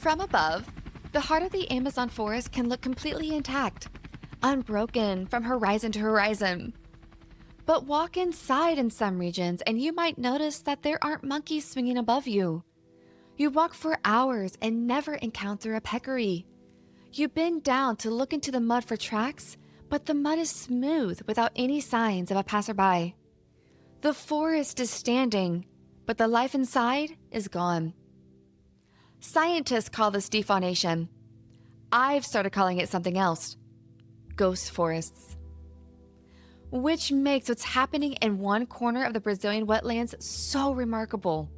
From above, the heart of the Amazon forest can look completely intact, unbroken from horizon to horizon. But walk inside in some regions and you might notice that there aren't monkeys swinging above you. You walk for hours and never encounter a peccary. You bend down to look into the mud for tracks, but the mud is smooth without any signs of a passerby. The forest is standing, but the life inside is gone. Scientists call this defaunation. I've started calling it something else: ghost forests. Which makes what's happening in one corner of the Brazilian wetlands so remarkable.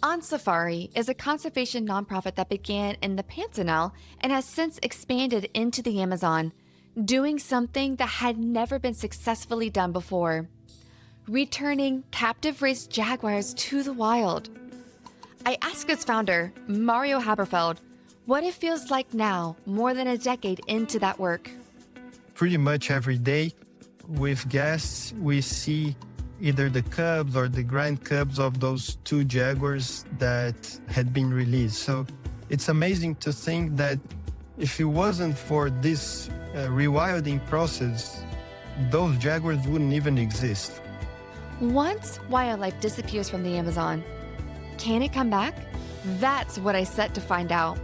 On Safari is a conservation nonprofit that began in the Pantanal and has since expanded into the Amazon, doing something that had never been successfully done before: returning captive-raised jaguars to the wild. I asked its founder, Mario Haberfeld, what it feels like now, more than a decade into that work. Pretty much every day with guests, we see either the cubs or the grand cubs of those two jaguars that had been released. So it's amazing to think that if it wasn't for this rewilding process, those jaguars wouldn't even exist. Once wildlife disappears from the Amazon, can it come back? That's what I set to find out.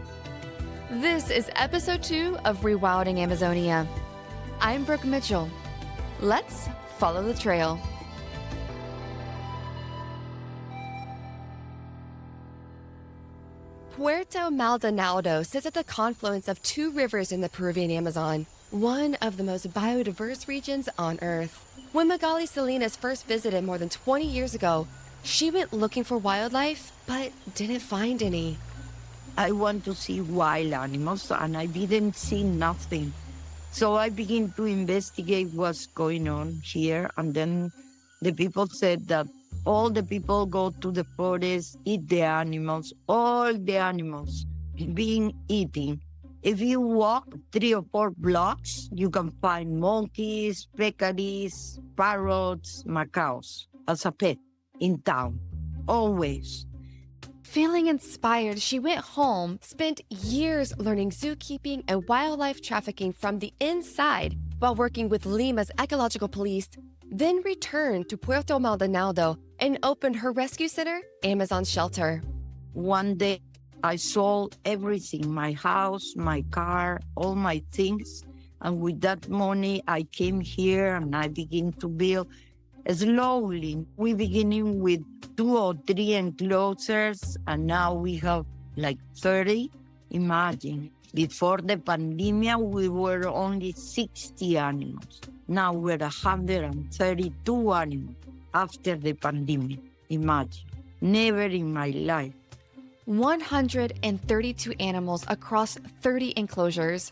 This is episode 2 of Rewilding Amazonia. I'm Brooke Mitchell. Let's follow the trail. Puerto Maldonado sits at the confluence of 2 rivers in the Peruvian Amazon, one of the most biodiverse regions on Earth. When Magali Salinas first visited more than 20 years ago, she went looking for wildlife, but didn't find any. I want to see wild animals, and I didn't see nothing. So I began to investigate what's going on here, and then the people said that all the people go to the forest, eat the animals, all the animals being eaten. If you walk 3 or 4 blocks, you can find monkeys, peccaries, parrots, macaws as a pet in town, always. Feeling inspired, she went home, spent years learning zookeeping and wildlife trafficking from the inside while working with Lima's ecological police, then returned to Puerto Maldonado and opened her rescue center, Amazon Shelter. One day, I sold everything, my house, my car, all my things. And with that money, I came here and I began to build slowly. We beginning with 2 or 3 enclosures, and now we have like 30. Imagine, before the pandemic, we were only 60 animals. Now we're 132 animals after the pandemic. Imagine, never in my life. 132 animals across 30 enclosures.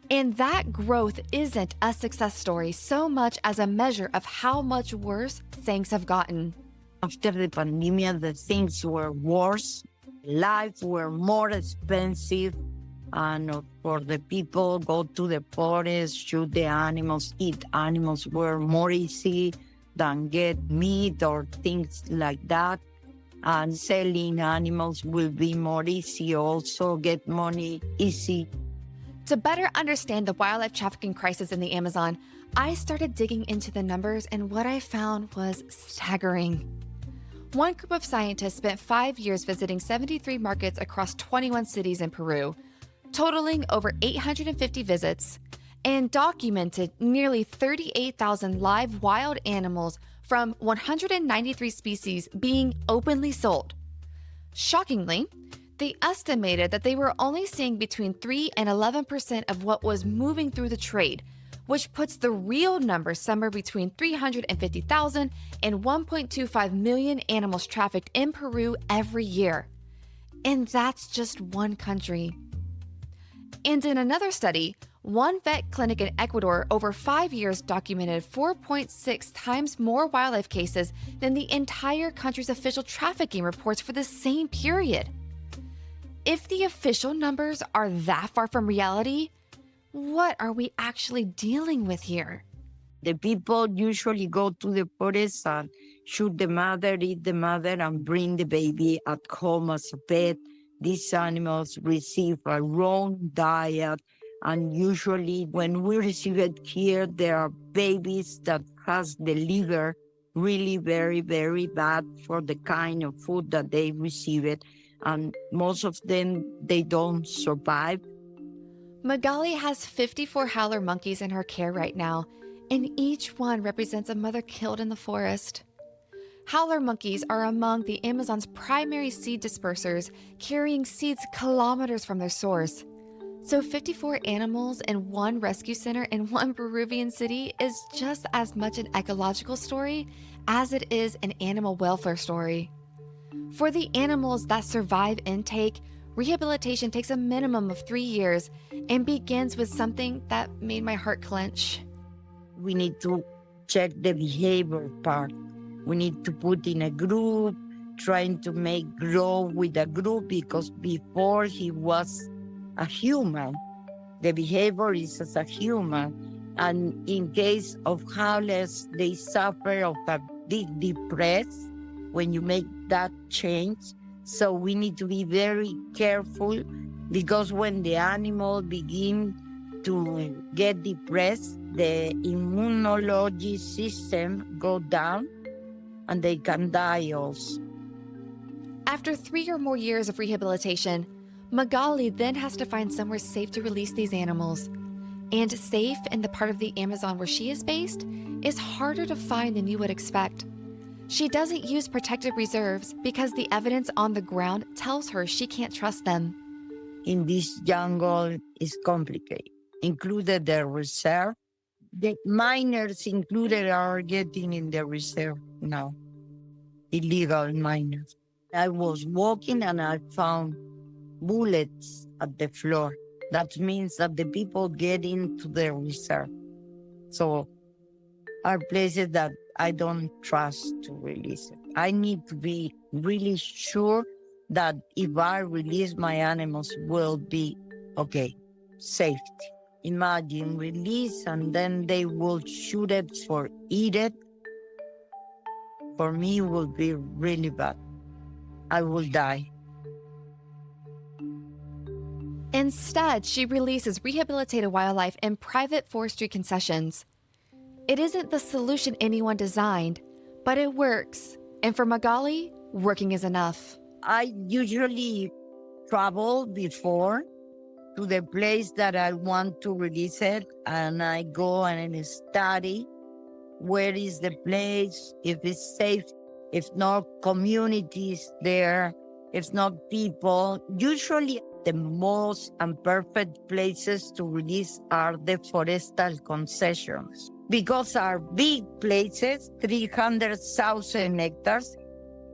And that growth isn't a success story so much as a measure of how much worse things have gotten. After the pandemic, the things were worse. Life were more expensive. And for the people, go to the forest, shoot the animals, eat animals were more easy than get meat or things like that. And selling animals will be more easy, also get money easy. To better understand the wildlife trafficking crisis in the Amazon, I started digging into the numbers, and what I found was staggering. One group of scientists spent 5 years visiting 73 markets across 21 cities in Peru, totaling over 850 visits, and documented nearly 38,000 live wild animals from 193 species being openly sold. Shockingly, they estimated that they were only seeing between 3 and 11% of what was moving through the trade, which puts the real number somewhere between 350,000 and 1.25 million animals trafficked in Peru every year. And that's just one country. And in another study, one vet clinic in Ecuador over 5 years documented 4.6 times more wildlife cases than the entire country's official trafficking reports for the same period. If the official numbers are that far from reality, what are we actually dealing with here? The people usually go to the forest and shoot the mother, eat the mother, and bring the baby at home as a pet. These animals receive a raw diet, and usually when we receive it here, there are babies that has the liver really very, very bad for the kind of food that they receive it. And most of them, they don't survive. Magali has 54 howler monkeys in her care right now, and each one represents a mother killed in the forest. Howler monkeys are among the Amazon's primary seed dispersers, carrying seeds kilometers from their source. So 54 animals in one rescue center in one Peruvian city is just as much an ecological story as it is an animal welfare story. For the animals that survive intake, rehabilitation takes a minimum of 3 years and begins with something that made my heart clench. We need to check the behavior part. We need to put in a group, trying to make grow with a group, because before he was a human, the behavior is as a human. And in case of howlers, they suffer of a big depress when you make that change. So we need to be very careful, because when the animal begin to get depressed, the immunology system go down and they can die also. After 3 or more years of rehabilitation, Magali then has to find somewhere safe to release these animals. And safe in the part of the Amazon where she is based is harder to find than you would expect. She doesn't use protected reserves because the evidence on the ground tells her she can't trust them. In this jungle is complicated, included the reserve. The miners included are getting in the reserve now, illegal miners. I was walking and I found bullets at the floor. That means that the people get into the reserve. So are places that I don't trust to release it. I need to be really sure that if I release my animals will be okay, safety. Imagine release and then they will shoot it for eat it. For me, it will be really bad. I will die. Instead, she releases rehabilitated wildlife in private forestry concessions. It isn't the solution anyone designed, but it works. And for Magali, working is enough. I usually travel before to the place that I want to release it, and I go and study where is the place, if it's safe, if not communities there, if not people. Usually the most imperfect places to release are the forestal concessions, because are big places, 300,000 hectares,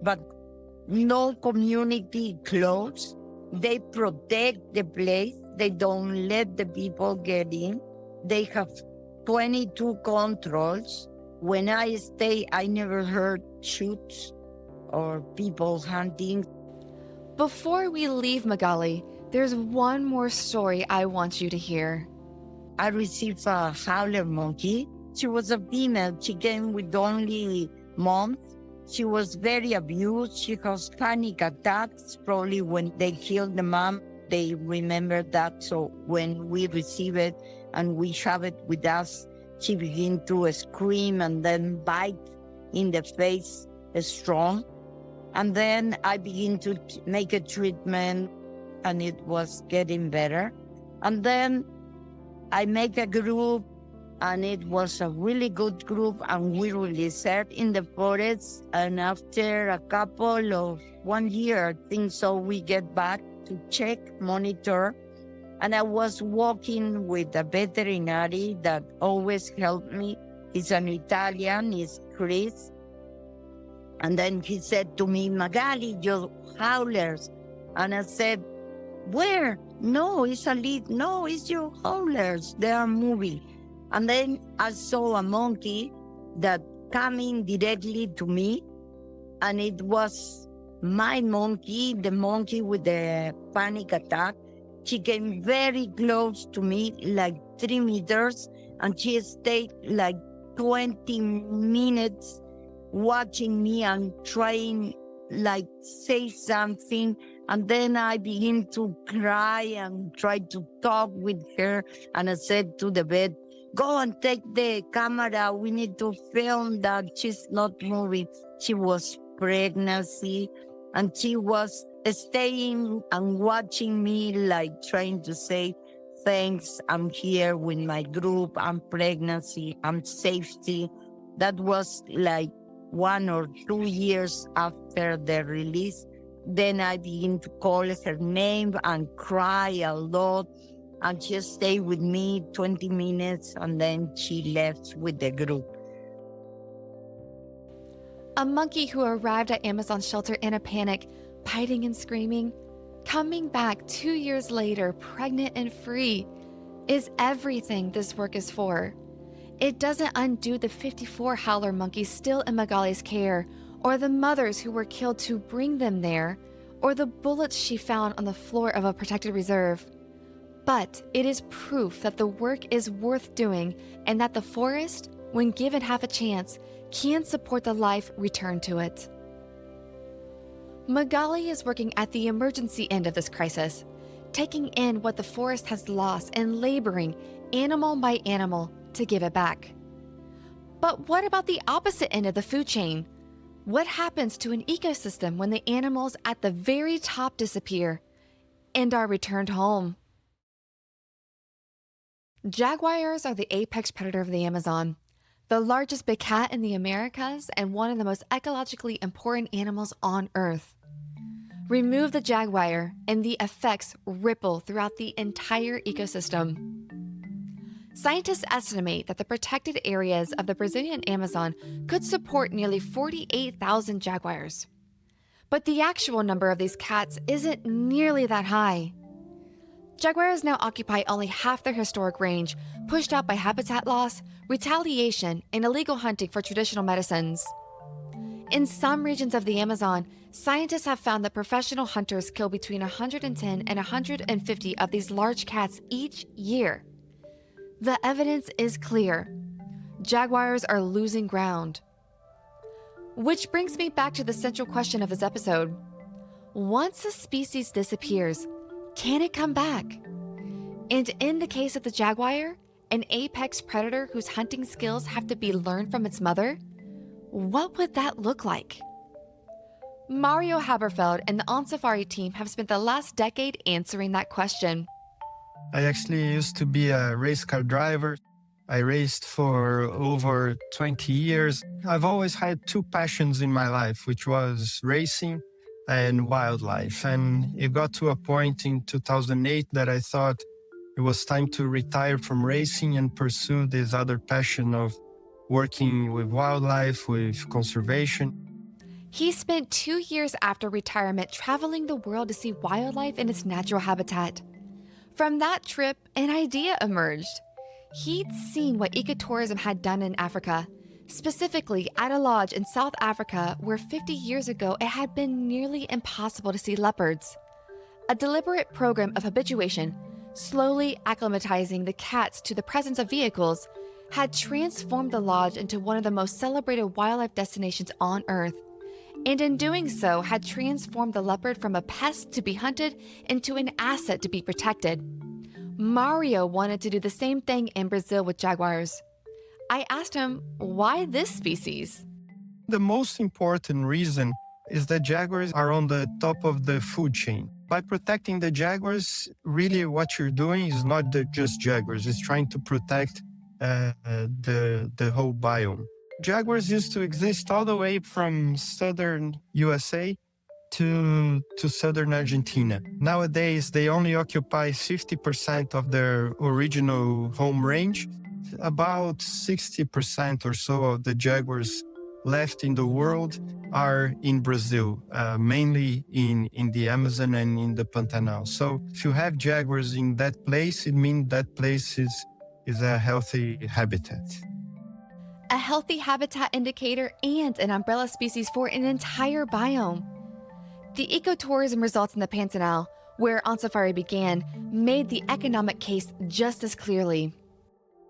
but no community close. They protect the place. They don't let the people get in. They have 22 controls. When I stay, I never heard shoots or people hunting. Before we leave Magali, there's one more story I want you to hear. I received a howler monkey. She was a female. She came with only months. She was very abused. She has panic attacks. Probably when they killed the mom, they remember that. So when we receive it and we have it with us, she began to scream and then bite in the face strong. And then I began to make a treatment and it was getting better. And then I make a group and it was a really good group and we released it in the forest. And after a couple of 1 year, I think so, we get back to check, monitor. And I was walking with a veterinary that always helped me. He's an Italian, he's Chris. And then he said to me, Magali, your howlers. And I said, where? No, it's a lead. No, it's your howlers. They are moving. And then I saw a monkey that coming directly to me. And it was my monkey, the monkey with the panic attack. She came very close to me, like 3 meters. And she stayed like 20 minutes watching me and trying like say something, and then I begin to cry and try to talk with her. And I said to the vet, go and take the camera. We need to film that she's not moving. She was pregnancy, and she was staying and watching me, like trying to say, thanks, I'm here with my group, I'm pregnancy, I'm safety. That was like 1 or 2 years after the release. Then I begin to call her name and cry a lot. And she stayed with me 20 minutes, and then she left with the group. A monkey who arrived at Amazon's shelter in a panic, biting and screaming, coming back 2 years later, pregnant and free, is everything this work is for. It doesn't undo the 54 howler monkeys still in Magali's care, or the mothers who were killed to bring them there, or the bullets she found on the floor of a protected reserve. But it is proof that the work is worth doing and that the forest, when given half a chance, can support the life returned to it. Magali is working at the emergency end of this crisis, taking in what the forest has lost and laboring, animal by animal, to give it back. But what about the opposite end of the food chain? What happens to an ecosystem when the animals at the very top disappear and are returned home? Jaguars are the apex predator of the Amazon, the largest big cat in the Americas and one of the most ecologically important animals on Earth. Remove the jaguar and the effects ripple throughout the entire ecosystem. Scientists estimate that the protected areas of the Brazilian Amazon could support nearly 48,000 jaguars. But the actual number of these cats isn't nearly that high. Jaguars now occupy only half their historic range, pushed out by habitat loss, retaliation, and illegal hunting for traditional medicines. In some regions of the Amazon, scientists have found that professional hunters kill between 110 and 150 of these large cats each year. The evidence is clear. Jaguars are losing ground. Which brings me back to the central question of this episode. Once a species disappears, can it come back? And in the case of the jaguar, an apex predator whose hunting skills have to be learned from its mother, what would that look like? Mario Haberfeld and the On Safari team have spent the last decade answering that question. I actually used to be a race car driver. I raced for over 20 years. I've always had two passions in my life, which was racing and wildlife. And it got to a point in 2008 that I thought it was time to retire from racing and pursue this other passion of working with wildlife, with conservation. He spent 2 years after retirement traveling the world to see wildlife in its natural habitat. From that trip, an idea emerged. He'd seen what ecotourism had done in Africa, specifically at a lodge in South Africa where 50 years ago it had been nearly impossible to see leopards. A deliberate program of habituation, slowly acclimatizing the cats to the presence of vehicles, had transformed the lodge into one of the most celebrated wildlife destinations on Earth. And in doing so, had transformed the leopard from a pest to be hunted into an asset to be protected. Mario wanted to do the same thing in Brazil with jaguars. I asked him, why this species? The most important reason is that jaguars are on the top of the food chain. By protecting the jaguars, really what you're doing is not just jaguars, it's trying to protect the whole biome. Jaguars used to exist all the way from southern USA to southern Argentina. Nowadays, they only occupy 50% of their original home range. About 60% or so of the jaguars left in the world are in Brazil, mainly in the Amazon and in the Pantanal. So if you have jaguars in that place, it means that place is a healthy habitat. A healthy habitat indicator and an umbrella species for an entire biome. The ecotourism results in the Pantanal, where On Safari began, made the economic case just as clearly.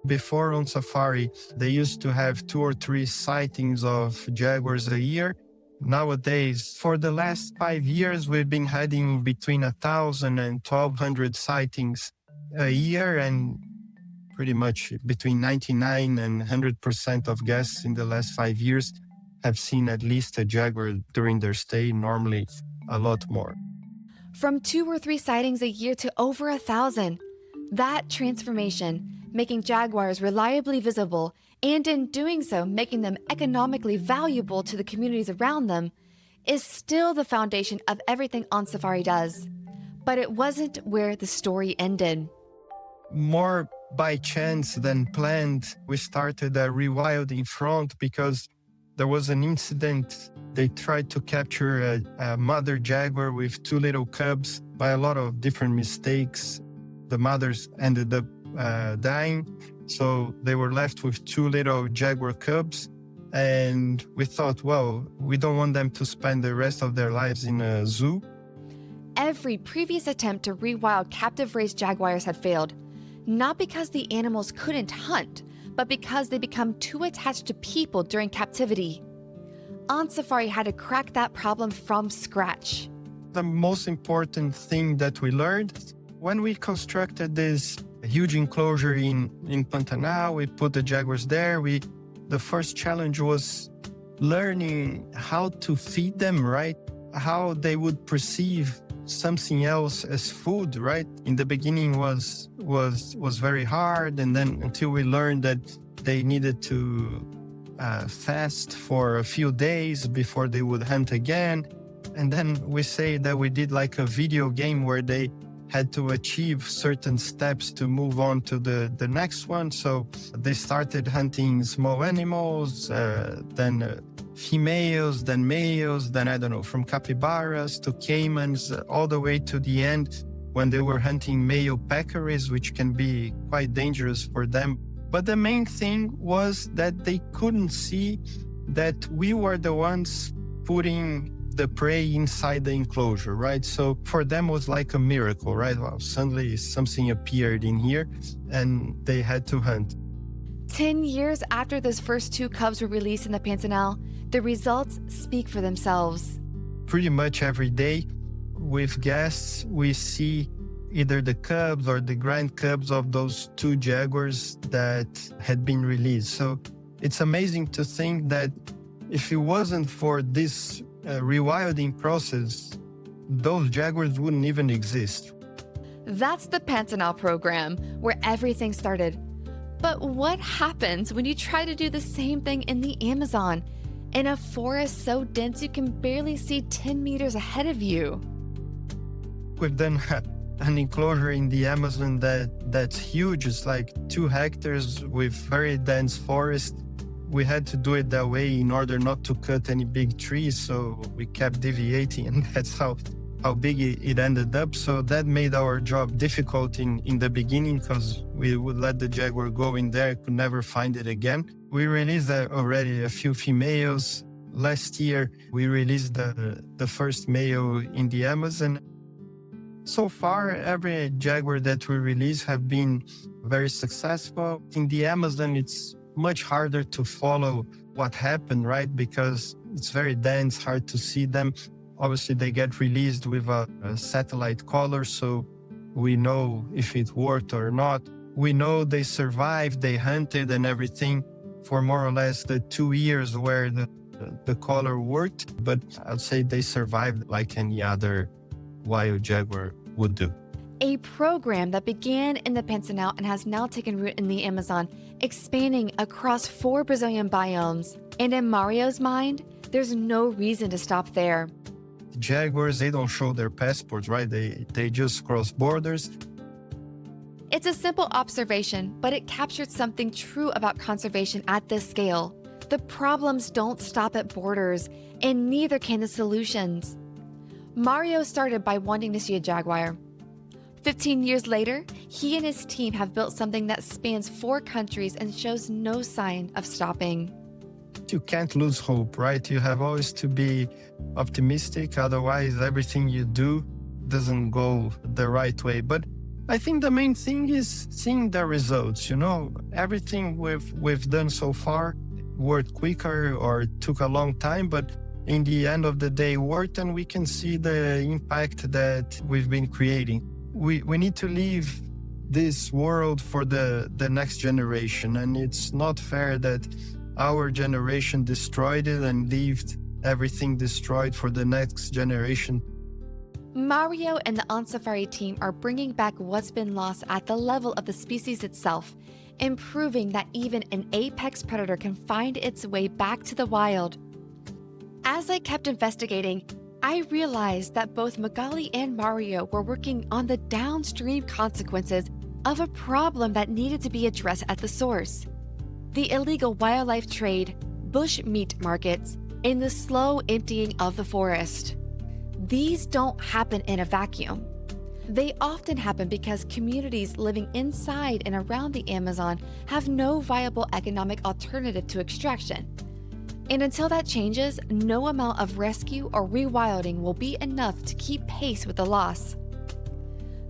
Before On Safari, they used to have 2 or 3 sightings of jaguars a year. Nowadays, for the last 5 years, we've been having between 1,000 and 1,200 sightings a year, and pretty much between 99 and 100% of guests in the last 5 years have seen at least a jaguar during their stay, normally a lot more. From 2 or 3 sightings a year to over 1,000. That transformation, making jaguars reliably visible, and in doing so, making them economically valuable to the communities around them, is still the foundation of everything On Safari does. But it wasn't where the story ended. More by chance than planned, we started a rewilding front because there was an incident. They tried to capture a mother jaguar with 2 little cubs by a lot of different mistakes. The mothers ended up dying, so they were left with 2 little jaguar cubs. And we thought, well, we don't want them to spend the rest of their lives in a zoo. Every previous attempt to rewild captive-raised jaguars had failed, not because the animals couldn't hunt, but because they become too attached to people during captivity. On Safari had to crack that problem from scratch. The most important thing that we learned when we constructed this huge enclosure in Pantanal, we put the jaguars there. The first challenge was learning how to feed them, right? How they would perceive something else as food, right? In the beginning was very hard, and then until we learned that they needed to fast for a few days before they would hunt again. And then we say that we did like a video game where they had to achieve certain steps to move on to the next one. So they started hunting small animals, then females, then males, then I don't know, from capybaras to caimans, all the way to the end when they were hunting male peccaries, which can be quite dangerous for them. But the main thing was that they couldn't see that we were the ones putting the prey inside the enclosure, right? So for them it was like a miracle, right? Well, suddenly something appeared in here and they had to hunt. 10 years after those first 2 cubs were released in the Pantanal, the results speak for themselves. Pretty much every day with guests, we see either the cubs or the grand cubs of those 2 jaguars that had been released. So it's amazing to think that if it wasn't for this rewilding process, those jaguars wouldn't even exist. That's the Pantanal program, where everything started. But what happens when you try to do the same thing in the Amazon, in a forest so dense you can barely see 10 meters ahead of you? We've done an enclosure in the Amazon that's huge. It's like 2 hectares with very dense forest. We had to do it that way in order not to cut any big trees, so we kept deviating, and that's how big it ended up. So that made our job difficult in the beginning, because we would let the jaguar go in there, could never find it again. We released already a few females. Last year, we released the first male in the Amazon. So far, every jaguar that we release have been very successful. In the Amazon, it's much harder to follow what happened, right? Because it's very dense, hard to see them. Obviously, they get released with a satellite collar, so we know if it worked or not. We know they survived, they hunted and everything for more or less the 2 years where the collar worked, but I'd say they survived like any other wild jaguar would do. A program that began in the Pantanal and has now taken root in the Amazon, expanding across 4 Brazilian biomes. And in Mario's mind, there's no reason to stop there. Jaguars, they don't show their passports, right? They just cross borders. It's a simple observation, but it captured something true about conservation at this scale. The problems don't stop at borders, and neither can the solutions. Mario started by wanting to see a jaguar. 15 years later, he and his team have built something that spans 4 countries and shows no sign of stopping. You can't lose hope, right? You have always to be optimistic, otherwise everything you do doesn't go the right way. But I think the main thing is seeing the results, Everything we've done so far worked quicker or took a long time, but in the end of the day worth, and we can see the impact that we've been creating. We need to leave this world for the next generation, and it's not fair that our generation destroyed it and left everything destroyed for the next generation. Mario and the On Safari team are bringing back what's been lost at the level of the species itself, and proving that even an apex predator can find its way back to the wild. As I kept investigating, I realized that both Magali and Mario were working on the downstream consequences of a problem that needed to be addressed at the source: the illegal wildlife trade, bush meat markets, and the slow emptying of the forest. These don't happen in a vacuum. They often happen because communities living inside and around the Amazon have no viable economic alternative to extraction. And until that changes, no amount of rescue or rewilding will be enough to keep pace with the loss.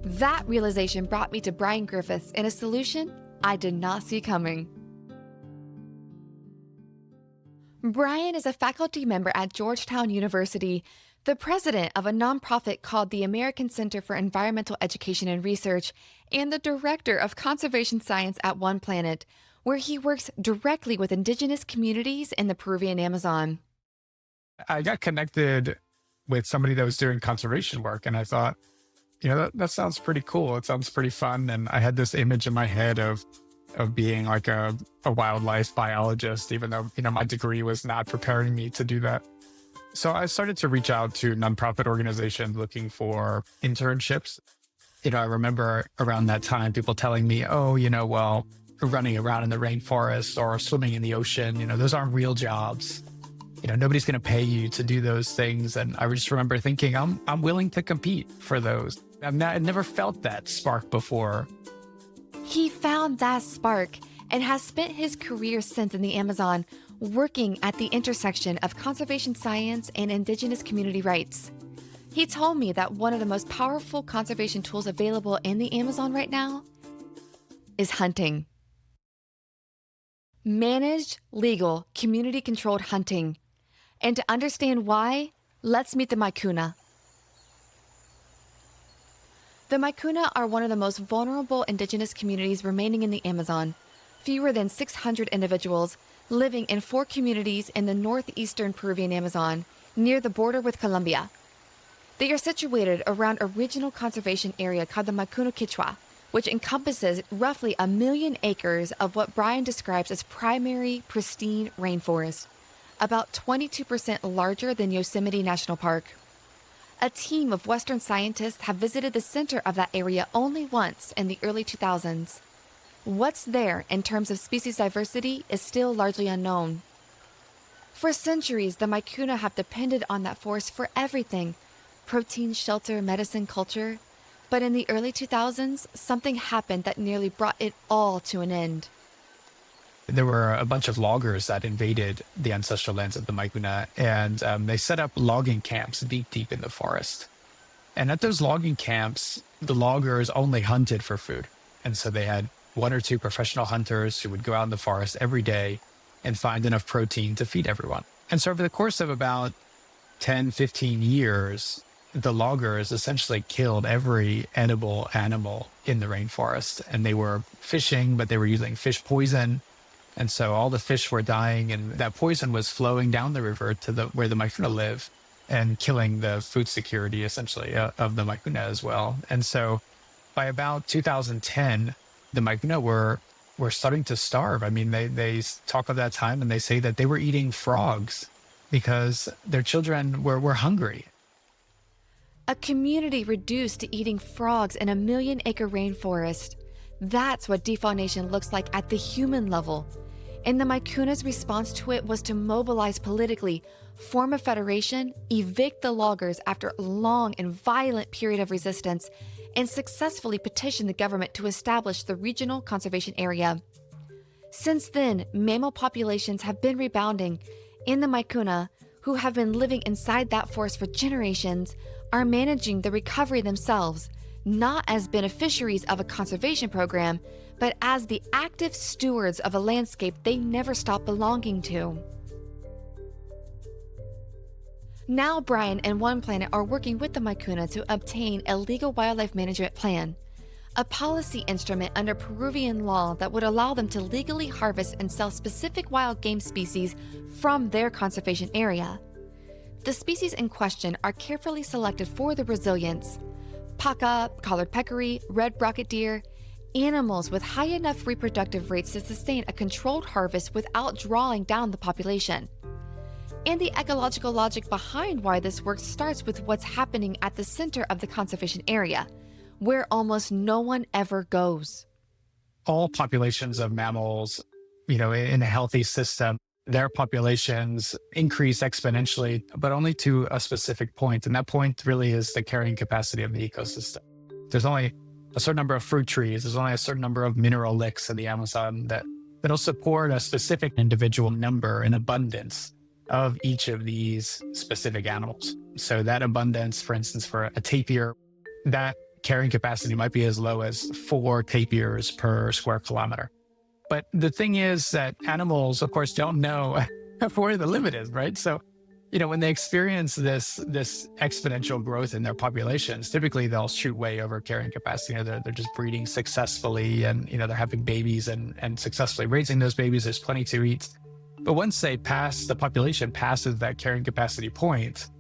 That realization brought me to Brian Griffiths and a solution I did not see coming. Brian is a faculty member at Georgetown University, the president of a nonprofit called the American Center for Environmental Education and Research, and the director of conservation science at One Planet, where he works directly with indigenous communities in the Peruvian Amazon. I got connected with somebody that was doing conservation work, and I thought, that sounds pretty cool. It sounds pretty fun. And I had this image in my head of being like a wildlife biologist, even though, my degree was not preparing me to do that. So I started to reach out to nonprofit organizations looking for internships. I remember around that time, people telling me, running around in the rainforest or swimming in the ocean, those aren't real jobs. Nobody's going to pay you to do those things. And I just remember thinking, I'm willing to compete for those. I'd never felt that spark before. He found that spark and has spent his career since in the Amazon, working at the intersection of conservation science and indigenous community rights. He told me that one of the most powerful conservation tools available in the Amazon right now is hunting. Managed, legal, community-controlled hunting. And to understand why, let's meet the Maikuna. The Maikuna are one of the most vulnerable indigenous communities remaining in the Amazon. Fewer than 600 individuals living in 4 communities in the northeastern Peruvian Amazon, near the border with Colombia. They are situated around a regional conservation area called the Maikuna Kichwa, which encompasses roughly 1 million acres of what Brian describes as primary, pristine rainforest, about 22% larger than Yosemite National Park. A team of Western scientists have visited the center of that area only once in the early 2000s. What's there in terms of species diversity is still largely unknown. For centuries, the Maikuna have depended on that forest for everything: protein, shelter, medicine, culture. But in the early 2000s, something happened that nearly brought it all to an end. There were a bunch of loggers that invaded the ancestral lands of the Maikuna, and they set up logging camps deep in the forest. And at those logging camps, the loggers only hunted for food. And so they had 1 or 2 professional hunters who would go out in the forest every day and find enough protein to feed everyone. And so over the course of about 10, 15 years, the loggers essentially killed every edible animal in the rainforest. And they were fishing, but they were using fish poison. And so all the fish were dying, and that poison was flowing down the river to where the Maikuna live, and killing the food security, essentially, of the Maikuna as well. And so by about 2010, the Maikuna were starting to starve. I mean, they talk of that time, and they say that they were eating frogs because their children were hungry. A community reduced to eating frogs in a 1 million-acre rainforest. That's what defaunation looks like at the human level. And the Maikuna's response to it was to mobilize politically, form a federation, evict the loggers after a long and violent period of resistance, and successfully petition the government to establish the regional conservation area. Since then, mammal populations have been rebounding, and the Maikuna, who have been living inside that forest for generations, are managing the recovery themselves, not as beneficiaries of a conservation program, but as the active stewards of a landscape they never stop belonging to. Now Brian and One Planet are working with the Maikuna to obtain a legal wildlife management plan, a policy instrument under Peruvian law that would allow them to legally harvest and sell specific wild game species from their conservation area. The species in question are carefully selected for their resilience: paca, collared peccary, red rocket deer, animals with high enough reproductive rates to sustain a controlled harvest without drawing down the population. And the ecological logic behind why this works starts with what's happening at the center of the conservation area, where almost no one ever goes. All populations of mammals, in a healthy system, their populations increase exponentially, but only to a specific point. And that point really is the carrying capacity of the ecosystem. There's only a certain number of fruit trees. There's only a certain number of mineral licks in the Amazon that'll support a specific individual number and abundance of each of these specific animals. So that abundance, for instance, for a tapir, that carrying capacity might be as low as 4 tapirs per square kilometer. But the thing is that animals, of course, don't know where the limit is, right? So, when they experience this exponential growth in their populations, typically they'll shoot way over carrying capacity. They're just breeding successfully, and they're having babies and successfully raising those babies. There's plenty to eat. But once the population passes that carrying capacity point,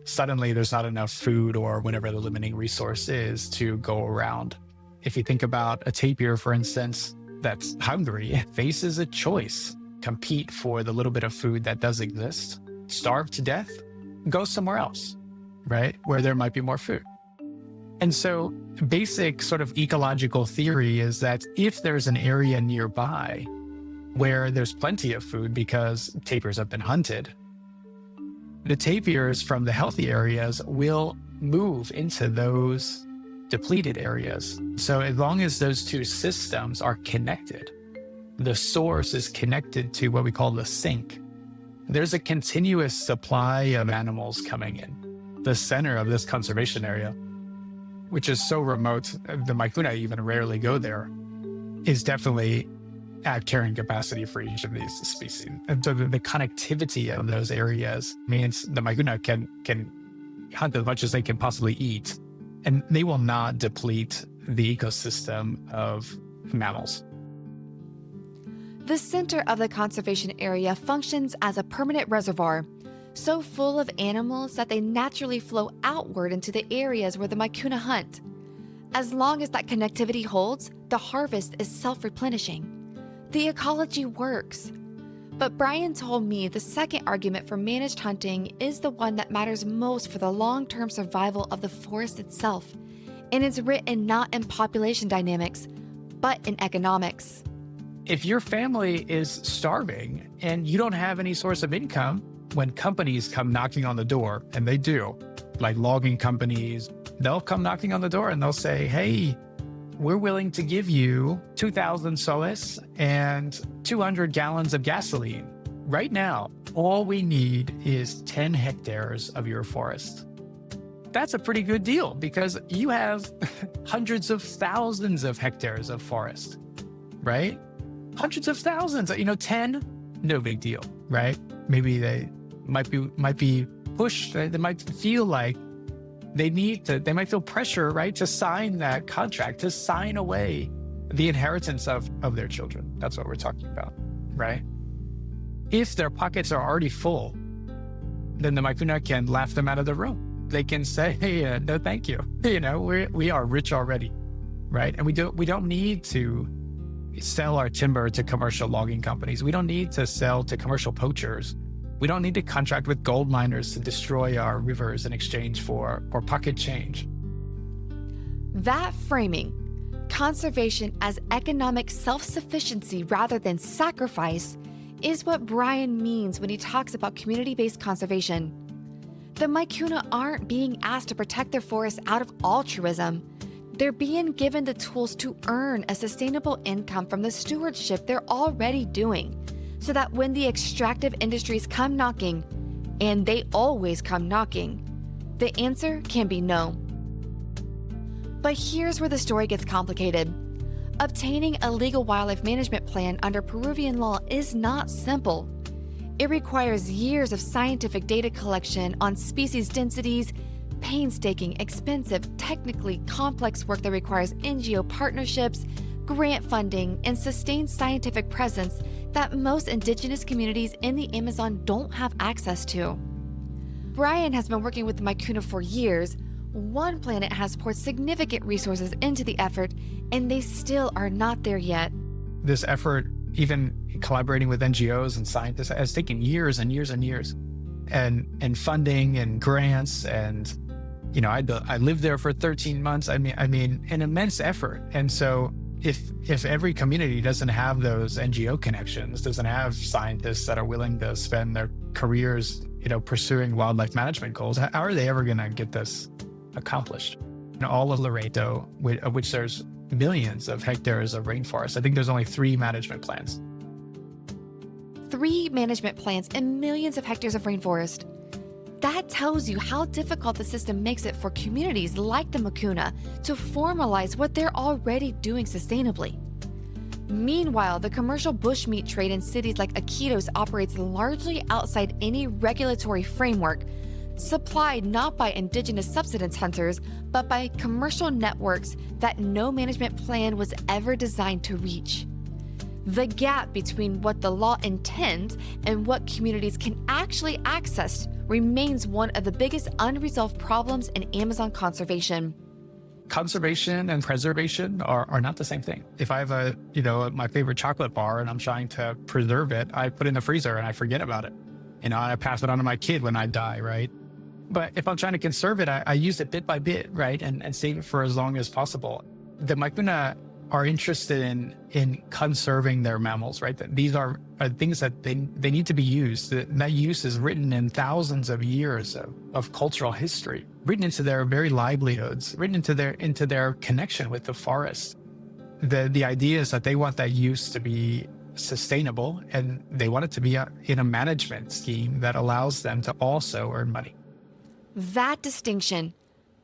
suddenly there's not enough food or whatever the limiting resource is to go around. If you think about a tapir, for instance, that's hungry, it faces a choice: compete for the little bit of food that does exist, starve to death, go somewhere else, right? Where there might be more food. And so basic sort of ecological theory is that if there's an area nearby where there's plenty of food because tapirs have been hunted, the tapirs from the healthy areas will move into those depleted areas. So as long as those two systems are connected, the source is connected to what we call the sink, there's a continuous supply of animals coming in. The center of this conservation area, which is so remote, the Maikuna even rarely go there, is definitely at carrying capacity for each of these species. And so the connectivity of those areas means the Maikuna can hunt as much as they can possibly eat, and they will not deplete the ecosystem of mammals. The center of the conservation area functions as a permanent reservoir, so full of animals that they naturally flow outward into the areas where the Maikuna hunt. As long as that connectivity holds, the harvest is self-replenishing. The ecology works. But Brian told me the second argument for managed hunting is the one that matters most for the long-term survival of the forest itself, and it's written not in population dynamics, but in economics. If your family is starving and you don't have any source of income, when companies come knocking on the door, and they do, like logging companies, they'll come knocking on the door and they'll say, hey, we're willing to give you 2,000 soles and 200 gallons of gasoline. Right now, all we need is 10 hectares of your forest. That's a pretty good deal because you have hundreds of thousands of hectares of forest, right? Hundreds of thousands, 10, no big deal, right? Maybe they might be pushed. They might feel like they might feel pressure, right, to sign that contract, to sign away the inheritance of their children. That's what we're talking about, right? If their pockets are already full, then the Maikuna can laugh them out of the room. They can say, hey, no, thank you. We are rich already, right? And we don't need to sell our timber to commercial logging companies. We don't need to sell to commercial poachers. We don't need to contract with gold miners to destroy our rivers in exchange for pocket change. That framing, conservation as economic self-sufficiency rather than sacrifice, is what Brian means when he talks about community-based conservation. The Maikuna aren't being asked to protect their forests out of altruism. They're being given the tools to earn a sustainable income from the stewardship they're already doing, so that when the extractive industries come knocking, and they always come knocking, the answer can be no. But here's where the story gets complicated. Obtaining a legal wildlife management plan under Peruvian law is not simple. It requires years of scientific data collection on species densities, painstaking, expensive, technically complex work that requires NGO partnerships, grant funding, and sustained scientific presence that most indigenous communities in the Amazon don't have access to. Brian has been working with the Mycuna for years. One Planet has poured significant resources into the effort, and they still are not there yet. This effort, even collaborating with NGOs and scientists, has taken years and years and years, and funding and grants. And I lived there for 13 months. I mean, an immense effort. And so if every community doesn't have those NGO connections, doesn't have scientists that are willing to spend their careers, pursuing wildlife management goals, how are they ever going to get this accomplished? All of Laredo, of which there's millions of hectares of rainforest, I think there's only 3 management plans. 3 management plans and millions of hectares of rainforest. That tells you how difficult the system makes it for communities like the Mycuna to formalize what they're already doing sustainably. Meanwhile, the commercial bushmeat trade in cities like Iquitos operates largely outside any regulatory framework, supplied not by indigenous subsistence hunters, but by commercial networks that no management plan was ever designed to reach. The gap between what the law intends and what communities can actually access remains one of the biggest unresolved problems in Amazon conservation. Conservation and preservation are not the same thing. If I have my favorite chocolate bar and I'm trying to preserve it, I put it in the freezer and I forget about it. I pass it on to my kid when I die, right? But if I'm trying to conserve it, I use it bit by bit, right? And save it for as long as possible. The Mycuna are interested in conserving their mammals, right? These are things that they need to be used. That use is written in thousands of years of cultural history, written into their very livelihoods, written into their connection with the forest. The idea is that they want that use to be sustainable, and they want it to be in a management scheme that allows them to also earn money. That distinction,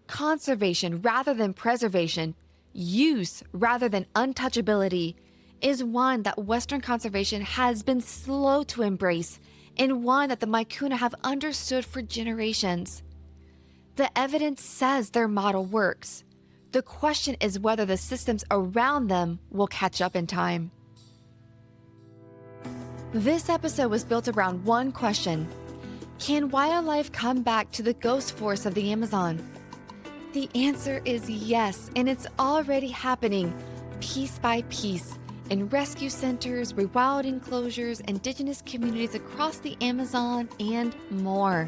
conservation rather than preservation, use rather than untouchability, is one that Western conservation has been slow to embrace, and one that the Mycuna have understood for generations. The evidence says their model works. The question is whether the systems around them will catch up in time. This episode was built around one question: can wildlife come back to the ghost forest of the Amazon? The answer is yes, and it's already happening, piece by piece, in rescue centers, rewild enclosures, indigenous communities across the Amazon, and more.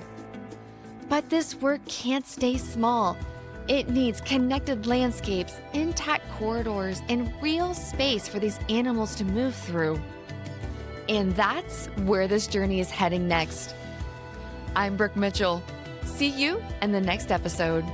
But this work can't stay small. It needs connected landscapes, intact corridors, and real space for these animals to move through. And that's where this journey is heading next. I'm Brooke Mitchell. See you in the next episode.